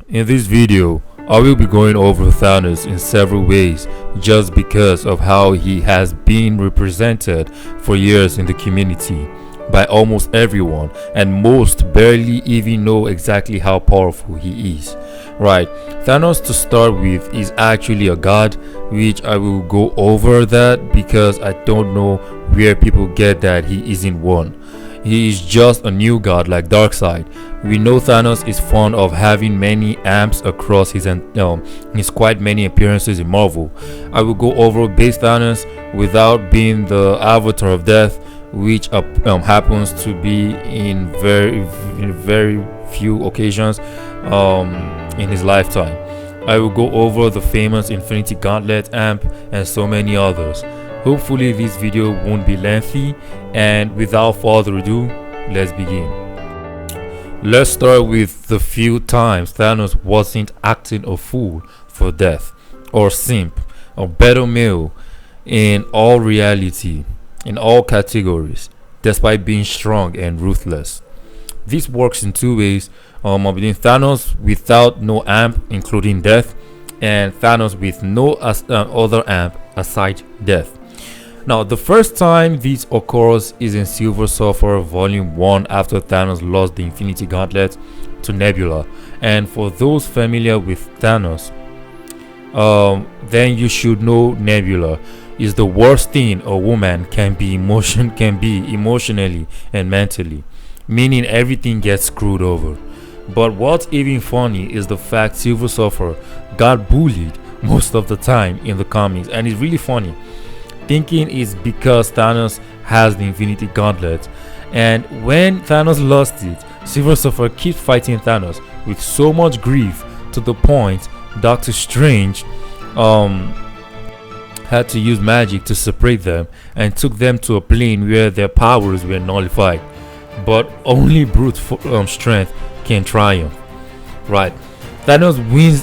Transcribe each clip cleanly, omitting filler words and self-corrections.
In this video, I will be going over Thanos in several ways just because of how he has been represented for years in the community by almost everyone, and most barely even know exactly how powerful he is. Right, Thanos to start with is actually a god, which I will go over that because I don't know where people get that he isn't one. He is just a new god like Darkseid. We know Thanos is fond of having many amps across his quite many appearances in Marvel. I will go over base Thanos without being the avatar of death, which happens to be in very few occasions in his lifetime. I will go over the famous Infinity Gauntlet amp and so many others. Hopefully this video won't be lengthy, and without further ado, let's begin. Let's start with the few times Thanos wasn't acting a fool for death, or simp, or beta male in all reality, in all categories, despite being strong and ruthless. This works in two ways, between Thanos without no amp including death, and Thanos with no other amp aside death. Now, the first time this occurs is in Silver Surfer Volume 1 after Thanos lost the Infinity Gauntlet to Nebula. And for those familiar with Thanos, then you should know Nebula is the worst thing a woman can be emotionally and mentally, meaning everything gets screwed over. But what's even funny is the fact Silver Surfer got bullied most of the time in the comics, and it's really funny. Thinking is because Thanos has the Infinity Gauntlet, and when Thanos lost it, Silver Surfer keeps fighting Thanos with so much grief to the point Doctor Strange had to use magic to separate them and took them to a plane where their powers were nullified. But only brute strength can triumph. Right, Thanos wins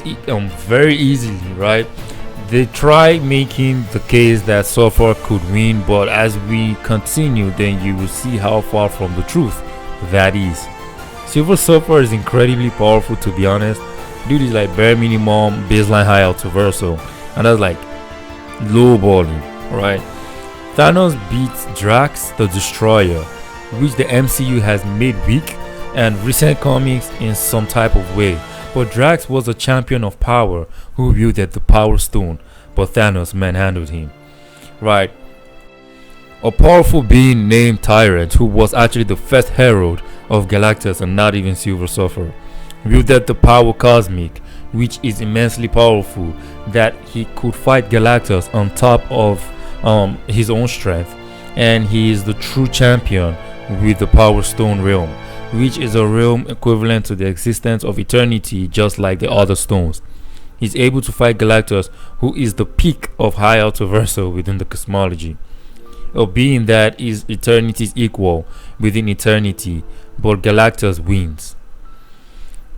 very easily. Right. They try making the case that Surfer could win, but as we continue, then you will see how far from the truth that is. Silver Surfer is incredibly powerful, to be honest. Dude is like bare minimum baseline high multiversal, and that's like low balling, right? Thanos beats Drax the Destroyer, which the MCU has made weak and recent comics in some type of way. But Drax was a champion of power who wielded the Power Stone, but Thanos manhandled him. Right. A powerful being named Tyrant, who was actually the first herald of Galactus and not even Silver Surfer, wielded the Power Cosmic, which is immensely powerful, that he could fight Galactus on top of his own strength, and he is the true champion with the Power Stone realm, which is a realm equivalent to the existence of eternity, just like the other stones. He's able to fight Galactus, who is the peak of high multiversal within the cosmology, a being that is eternity's equal within eternity, but Galactus wins.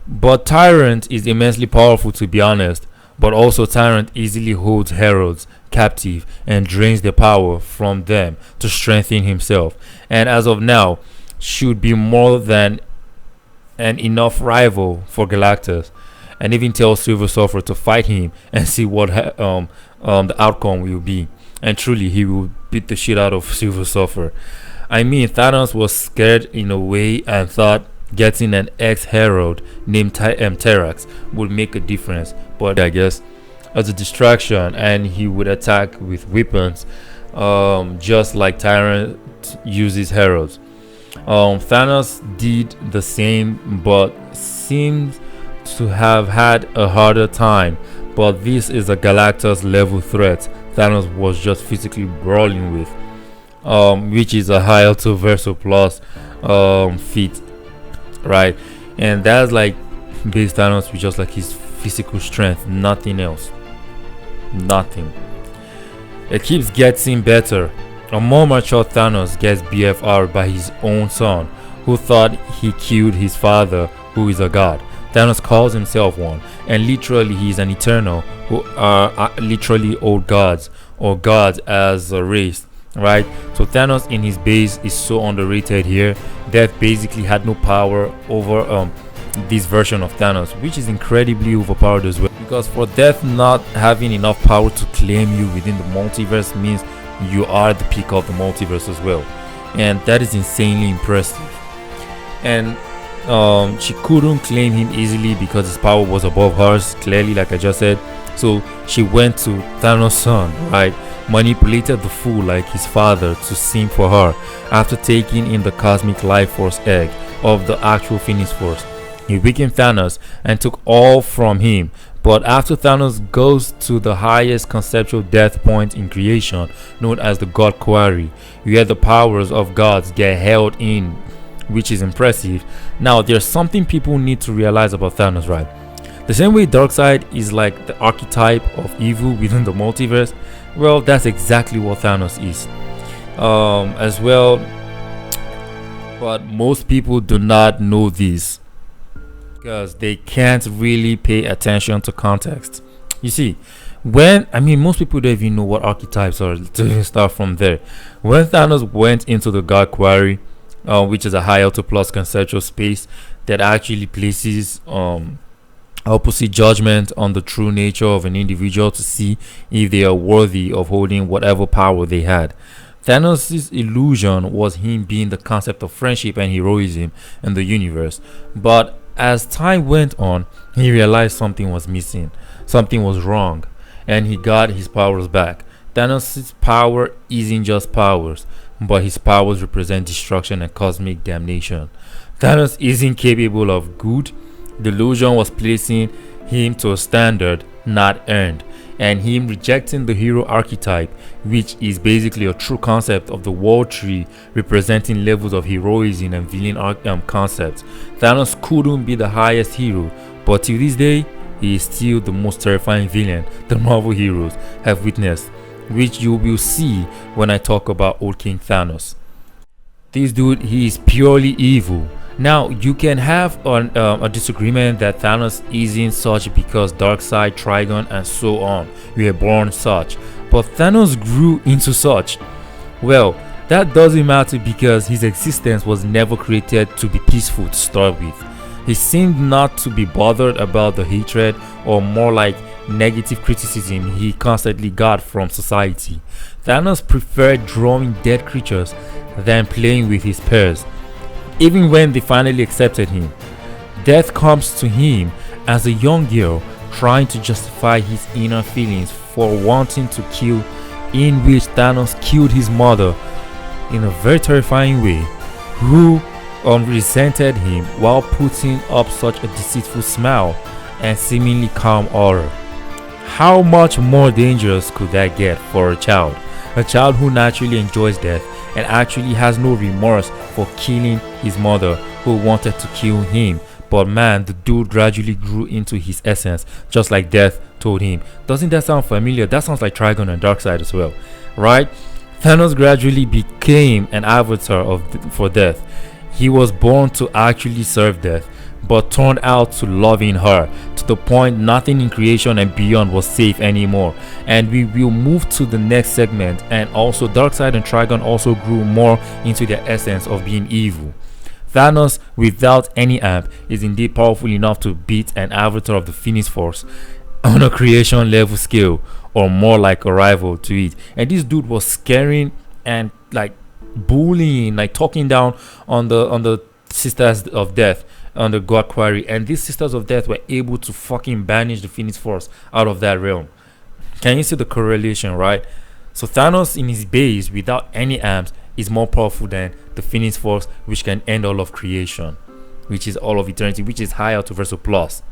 But Tyrant is immensely powerful, to be honest, but also Tyrant easily holds heralds captive and drains their power from them to strengthen himself, and as of now should be more than an enough rival for Galactus, and even tell Silver Surfer to fight him and see what the outcome will be. And truly, he will beat the shit out of Silver Surfer. I mean, Thanos was scared in a way and thought getting an ex-herald named Terax would make a difference, but I guess as a distraction, and he would attack with weapons, just like Tyrant uses heralds. Thanos did the same, but seems to have had a harder time. But this is a Galactus level threat Thanos was just physically brawling with, which is a high multiversal plus feat, right? And that's like base Thanos with just like his physical strength, nothing else, nothing. It keeps getting better. A more mature Thanos gets BFR'd by his own son, who thought he killed his father, who is a god. Thanos calls himself one, and literally he is an eternal, who are literally old gods, or gods as a race, right? So Thanos in his base is so underrated here. Death basically had no power over this version of Thanos, which is incredibly overpowered as well. Because for Death not having enough power to claim you within the multiverse means you are the peak of the multiverse as well, and that is insanely impressive. And she couldn't claim him easily because his power was above hers, clearly, like I just said. So she went to Thanos' son, right? Manipulated the fool like his father to simp for her after taking in the cosmic life force egg of the actual Phoenix Force. He weakened Thanos and took all from him. But after Thanos goes to the highest conceptual death point in creation, known as the God Quarry, where the powers of gods get held in, which is impressive. Now, there's something people need to realize about Thanos, right? The same way Darkseid is like the archetype of evil within the multiverse, well, that's exactly what Thanos is as well. But most people do not know this because they can't really pay attention to context. You see, most people don't even know what archetypes are to start from there. When Thanos went into the God Quarry, which is a high alto plus conceptual space that actually places opposite judgment on the true nature of an individual to see if they are worthy of holding whatever power they had. Thanos' illusion was him being the concept of friendship and heroism in the universe. But as time went on, he realized something was missing, something was wrong, and he got his powers back. Thanos' power isn't just powers, but his powers represent destruction and cosmic damnation. Thanos isn't capable of good. The illusion was placing him to a standard not earned, and him rejecting the hero archetype, which is basically a true concept of the world tree representing levels of heroism and villain concepts. Thanos couldn't be the highest hero, but till this day, he is still the most terrifying villain the Marvel heroes have witnessed, which you will see when I talk about Old King Thanos. This dude, he is purely evil. Now, you can have a disagreement that Thanos isn't such because Darkseid, Trigon, and so on were born such, but Thanos grew into such. Well, that doesn't matter because his existence was never created to be peaceful to start with. He seemed not to be bothered about the hatred, or more like negative criticism he constantly got from society. Thanos preferred drawing dead creatures than playing with his peers. Even when they finally accepted him, death comes to him as a young girl trying to justify his inner feelings for wanting to kill, in which Thanos killed his mother in a very terrifying way, who resented him while putting up such a deceitful smile and seemingly calm aura. How much more dangerous could that get for a child? A child who naturally enjoys death and actually has no remorse for killing his mother who wanted to kill him. But man, the dude gradually grew into his essence, just like Death told him. Doesn't that sound familiar? That sounds like Trigon and Darkseid as well, right? Thanos gradually became an avatar for Death. He was born to actually serve Death, but turned out to loving her, to the point nothing in creation and beyond was safe anymore. And we will move to the next segment. And also Darkseid and Trigon also grew more into their essence of being evil. Thanos, without any amp, is indeed powerful enough to beat an avatar of the Phoenix Force on a creation level scale, or more like a rival to it. And this dude was scaring and like bullying, like talking down on the Sisters of Death on the God Quarry, and these Sisters of Death were able to fucking banish the Phoenix Force out of that realm. Can you see the correlation, right? So Thanos in his base without any arms is more powerful than the Phoenix Force, which can end all of creation, which is all of eternity, which is high multiversal plus.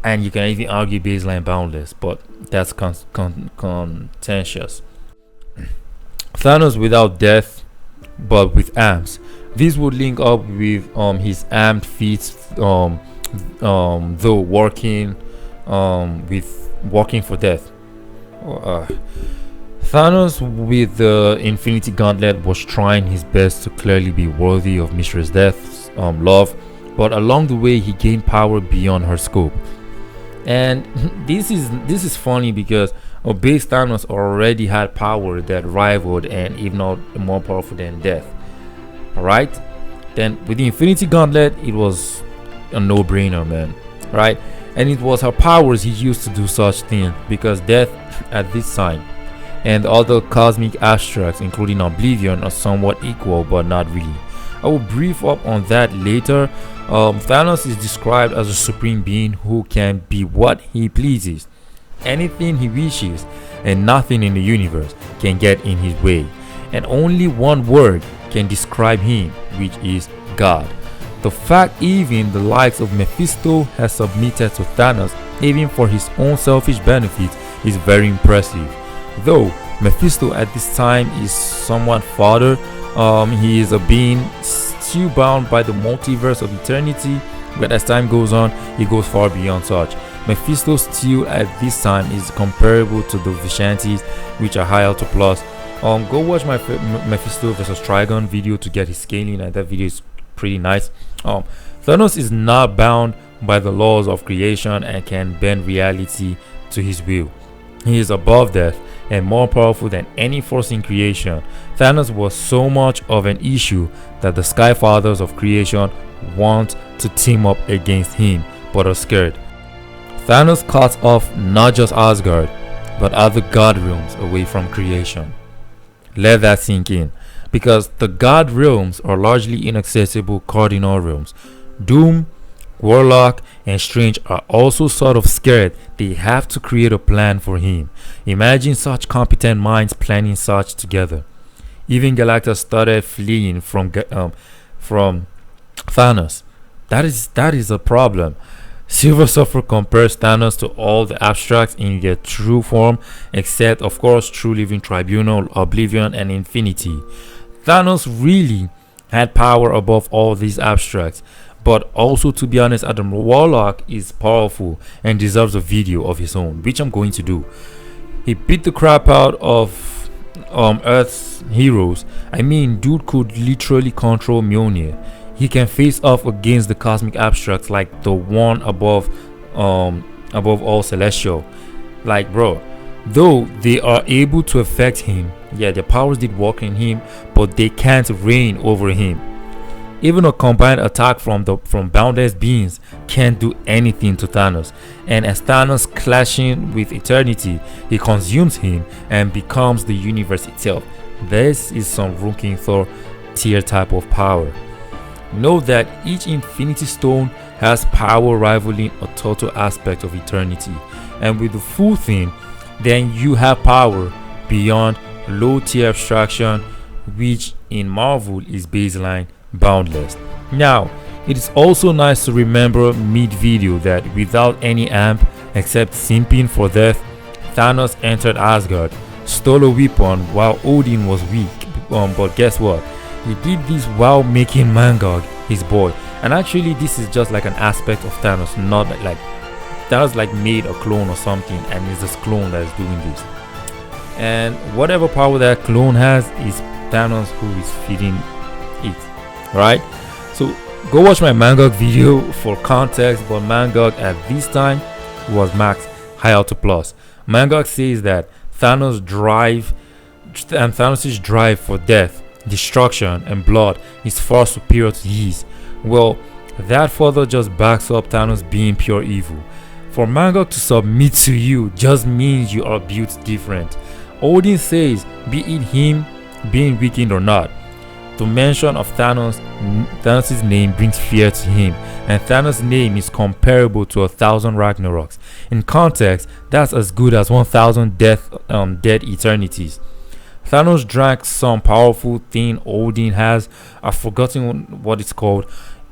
And you can even argue baseline boundless, but that's contentious. Thanos without death but with arms. This would link up with his armed feats, though working for death. Thanos with the Infinity Gauntlet was trying his best to clearly be worthy of Mistress Death's love, but along the way he gained power beyond her scope. And this is funny because base Thanos already had power that rivaled and if not more powerful than Death. Alright, then with the Infinity Gauntlet it was a no-brainer, man, right? And it was her powers he used to do such things, because death at this time and other cosmic abstracts including oblivion are somewhat equal, but not really. I will brief up on that later. Thanos is described as a supreme being who can be what he pleases, anything he wishes, and nothing in the universe can get in his way. And only one word can describe him, which is God. The fact even the likes of Mephisto has submitted to Thanos, even for his own selfish benefit, is very impressive. Though Mephisto at this time is somewhat further, he is a being still bound by the multiverse of eternity, but as time goes on, he goes far beyond such. Mephisto still at this time is comparable to the Vishantis, which are higher to plus. Go watch my Mephisto vs Trigon video to get his scaling, and that video is pretty nice. Thanos is not bound by the laws of creation and can bend reality to his will. He is above death and more powerful than any force in creation. Thanos was so much of an issue that the Sky Fathers of creation want to team up against him, but are scared. Thanos cuts off not just Asgard, but other god realms away from creation. Let that sink in, because the god realms are largely inaccessible cardinal realms. Doom, Warlock, and Strange are also sort of scared they have to create a plan for him. Imagine such competent minds planning such together. Even Galactus started fleeing from Thanos. That is a problem. Silver Surfer compares Thanos to all the abstracts in their true form, except of course True Living Tribunal, Oblivion, and Infinity. Thanos really had power above all these abstracts, but also, to be honest, Adam Warlock is powerful and deserves a video of his own, which I'm going to do. He beat the crap out of Earth's heroes. I mean, dude could literally control Mjolnir. He can face off against the cosmic abstracts like the one above all celestial. Like, bro, though they are able to affect him, yeah, their powers did work in him, but they can't reign over him. Even a combined attack from boundless beings can't do anything to Thanos, and as Thanos clashing with eternity, he consumes him and becomes the universe itself. This is some Rookie Thor tier type of power. Know that each Infinity Stone has power rivaling a total aspect of eternity, and with the full thing, then you have power beyond low tier abstraction, which in Marvel is baseline boundless. Now, it is also nice to remember mid-video that without any amp except simping for death, Thanos entered Asgard, stole a weapon while Odin was weak, but guess what? He did this while making Mangog his boy. And actually this is just like an aspect of Thanos, not like Thanos like made a clone or something, and it's this clone that is doing this. And whatever power that clone has is Thanos who is feeding it, right? So go watch my Mangog video for context, but Mangog at this time was max high auto plus. Mangog says that Thanos' drive for death, destruction, and blood is far superior to his. Well, that further just backs up Thanos being pure evil. For Mangog to submit to you just means you are built different. Odin says, be it him being weakened or not. The mention of Thanos' name brings fear to him, and Thanos' name is comparable to 1,000 Ragnaroks. In context, that's as good as 1,000 dead eternities. Thanos drank some powerful thing Odin has. I've forgotten what it's called.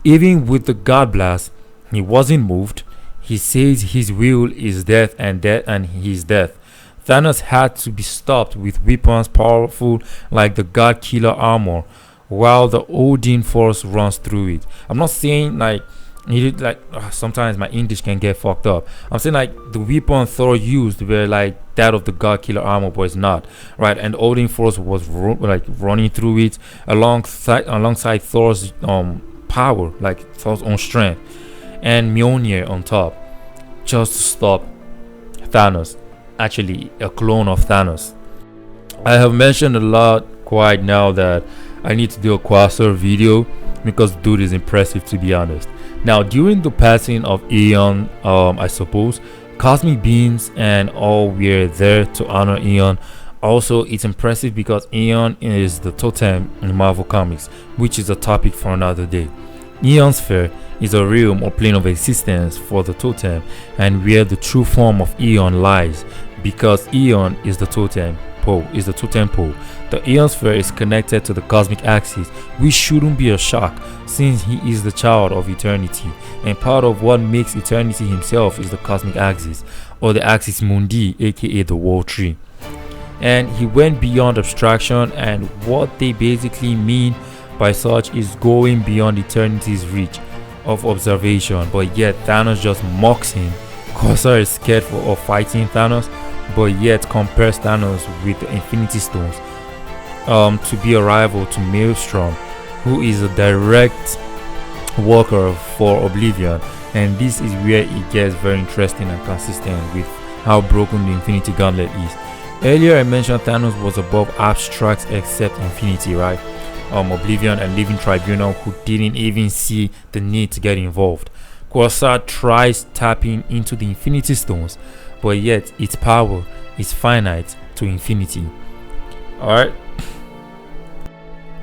Even with the God Blast, he wasn't moved. He says his will is death, and his death. Thanos had to be stopped with weapons powerful like the God Killer armor, while the Odin force runs through it. I'm not saying like he did, like sometimes my English can get fucked up. I'm saying like the weapon Thor used were like that of the God Killer armor, but it's not, right? And Odin force was running through it alongside Thor's power, like Thor's own strength, and Mjolnir on top, just to stop Thanos. Actually, a clone of Thanos. I have mentioned a lot quite now that I need to do a Quasar video because dude is impressive, to be honest. Now, during the passing of Aeon, I suppose, cosmic beings and all were there to honor Aeon. Also, it's impressive because Aeon is the totem in Marvel Comics, which is a topic for another day. Aeon Sphere is a realm or plane of existence for the totem, and where the true form of Aeon lies, because Aeon is the totem pole. The Aeon Sphere is connected to the cosmic axis, which shouldn't be a shock since he is the child of eternity, and part of what makes eternity himself is the cosmic axis, or the axis mundi, aka the world tree. And he went beyond abstraction, and what they basically mean by such is going beyond eternity's reach of observation, but yet Thanos just mocks him. Corsair is scared of fighting Thanos, but yet compares Thanos with the Infinity Stones to be a rival to Maelstrom, who is a direct worker for Oblivion. And this is where it gets very interesting and consistent with how broken the Infinity Gauntlet is. Earlier I mentioned Thanos was above abstracts except Infinity, right? Oblivion and Living Tribunal, who didn't even see the need to get involved. Corsair tries tapping into the Infinity Stones, but yet its power is finite to infinity. Alright?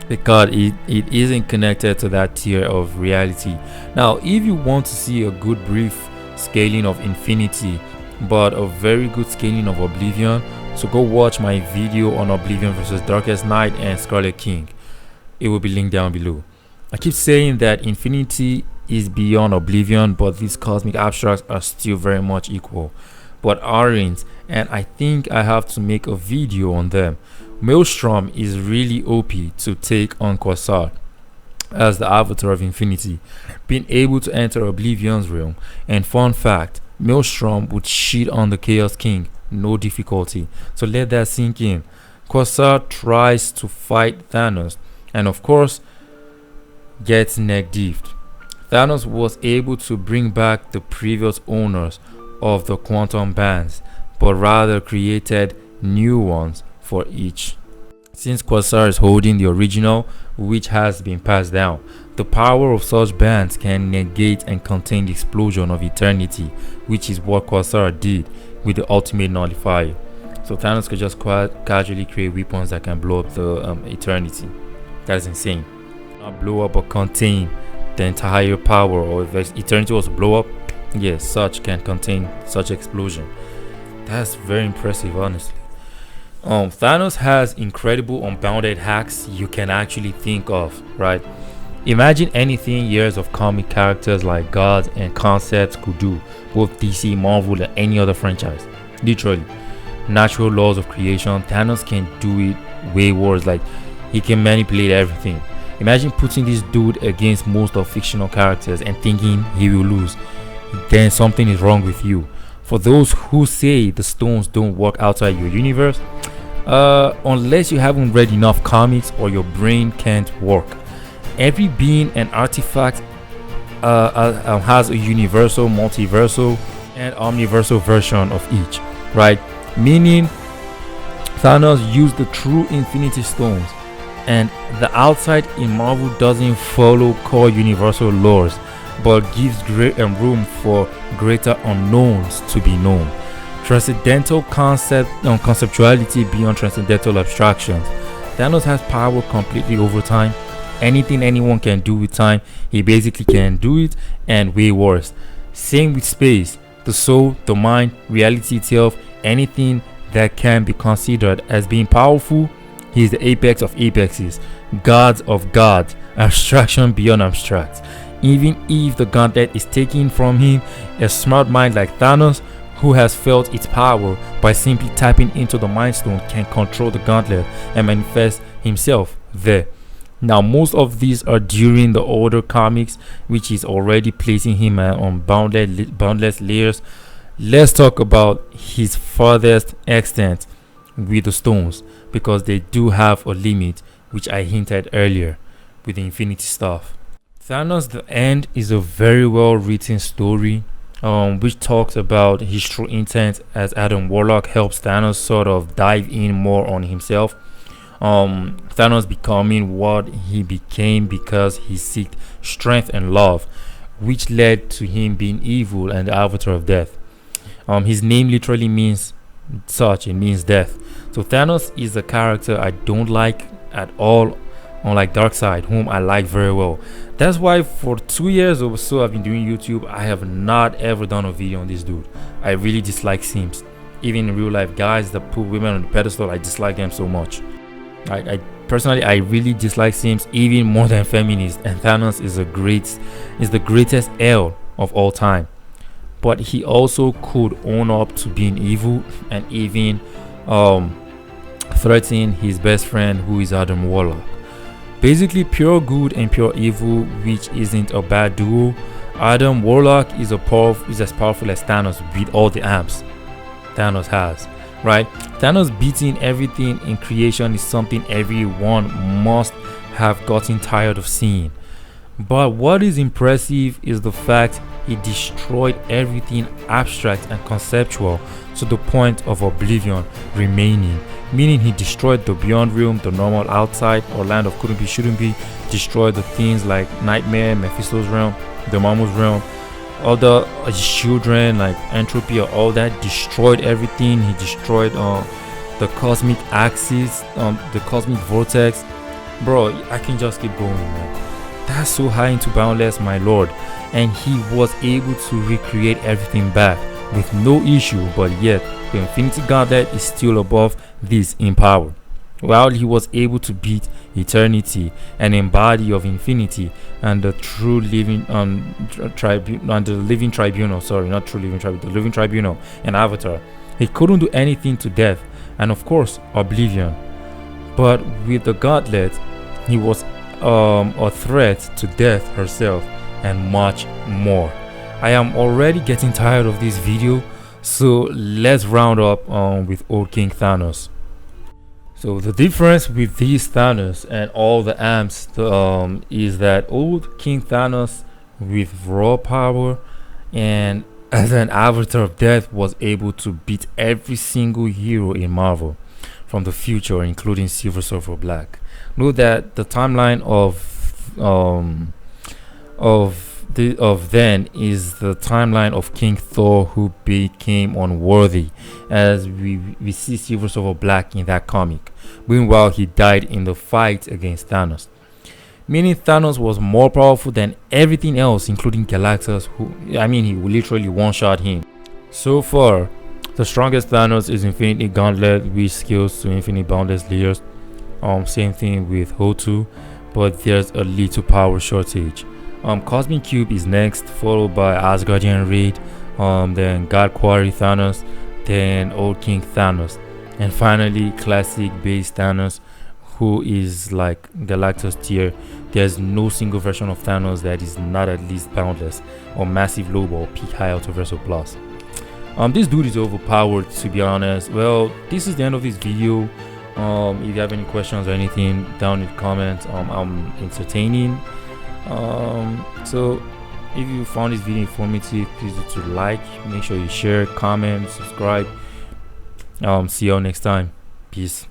Because it isn't connected to that tier of reality. Now, if you want to see a good brief scaling of Infinity, but a very good scaling of Oblivion, so go watch my video on Oblivion versus Darkest Night and Scarlet King. It will be linked down below. I keep saying that Infinity is beyond Oblivion, but these cosmic abstracts are still very much equal, but aren't, and I think I have to make a video on them. Maelstrom is really OP to take on Corsair as the avatar of Infinity, being able to enter Oblivion's realm. And fun fact, Maelstrom would shit on the Chaos King, no difficulty. So let that sink in. Corsair tries to fight Thanos, and of course gets neck deeped. Thanos was able to bring back the previous owners of the quantum bands, but rather created new ones for each. Since Corsair is holding the original, which has been passed down, the power of such bands can negate and contain the explosion of eternity, which is what Corsair did with the ultimate nullifier. So Thanos could just casually create weapons that can blow up the eternity. That's insane. Not blow up or contain the entire power, or if eternity was to blow up, yes, such can contain such explosion. That's very impressive, honestly. Thanos has incredible unbounded hacks you can actually think of, right? Imagine anything years of comic characters like gods and concepts could do, both DC, Marvel, and any other franchise. Literally, natural laws of creation. Thanos can do it way worse. Like, he can manipulate everything. Imagine putting this dude against most of fictional characters and thinking he will lose. Then something is wrong with you. For those who say the stones don't work outside your universe, unless you haven't read enough comics or your brain can't work. Every being and artifact has a universal, multiversal, and omniversal version of each, right? Meaning Thanos used the true Infinity Stones, and the outside in Marvel doesn't follow core universal laws, but gives great room for greater unknowns to be known. Transcendental conceptuality beyond transcendental abstractions. Thanos has power completely over time. Anything anyone can do with time, he basically can do it, and way worse. Same with space, the soul, the mind, reality itself, anything that can be considered as being powerful. He is the apex of apexes, gods of gods, abstraction beyond abstracts. Even if the gauntlet is taken from him, a smart mind like Thanos, who has felt its power by simply tapping into the Mind Stone, can control the gauntlet and manifest himself there. Now, most of these are during the older comics, which is already placing him on boundless layers. Let's talk about his farthest extent with the stones, because they do have a limit, which I hinted earlier with the Infinity stuff. Thanos the End is a very well written story, which talks about his true intent as Adam Warlock helps Thanos sort of dive in more on himself. Thanos becoming what he became because he seeked strength and love, which led to him being evil and the avatar of death. His name literally means such, it means death. So Thanos is a character I don't like at all, unlike Darkseid, whom I like very well. That's why for 2 years or so I've been doing YouTube, I have not ever done a video on this dude. I really dislike simps. Even in real life, guys that put women on the pedestal, I dislike them so much. I personally, I really dislike simps even more than feminists, and Thanos is the greatest L of all time. But he also could own up to being evil and even threaten his best friend, who is Adam Warlock. Basically pure good and pure evil, which isn't a bad duo. Adam Warlock is as powerful as Thanos with all the amps Thanos has, right? Thanos beating everything in creation is something everyone must have gotten tired of seeing. But what is impressive is the fact he destroyed everything abstract and conceptual to the point of oblivion remaining, meaning he destroyed the beyond realm, the normal outside or land of couldn't be shouldn't be, destroyed the things like Nightmare, Mephisto's realm, the Dormammu's realm, all the children like entropy or all that, destroyed everything. He destroyed the cosmic axis, the cosmic vortex. Bro, I can just keep going, man. That's so high into boundless, my lord. And he was able to recreate everything back with no issue, but yet the Infinity Gauntlet is still above this in power. While he was able to beat eternity, an embody of infinity, and the true living the living tribunal, sorry, not true living tribunal, the living tribunal, and Avatar, he couldn't do anything to death and of course oblivion. But with the Gauntlet, he was a threat to death herself and much more. I am already getting tired of this video, so let's round up with old King Thanos. So the difference with these Thanos and all the amps is that old King Thanos with raw power and as an avatar of death was able to beat every single hero in Marvel from the future, including Silver Surfer Black. Know that the timeline of then is the timeline of King Thor, who became unworthy, as we see Silver Surfer Black in that comic. Meanwhile, he died in the fight against Thanos, meaning Thanos was more powerful than everything else, including Galactus, he literally one-shot him. So far, the strongest Thanos is Infinity Gauntlet, which scales to infinite boundless layers. Same thing with HoenchoAnimation, but there's a little power shortage. Cosmic Cube is next, followed by Asgardian Raid, then God Quarry Thanos, then Old King Thanos, and finally classic base Thanos, who is like Galactus tier. There's no single version of Thanos that is not at least boundless or massive low or peak high multiversal plus. This dude is overpowered, to be honest. Well, this is the end of this video. If you have any questions or anything, down in the comments. I'm entertaining. So if you found this video informative, please do to like, make sure you share, comment, subscribe. See you all next time. Peace.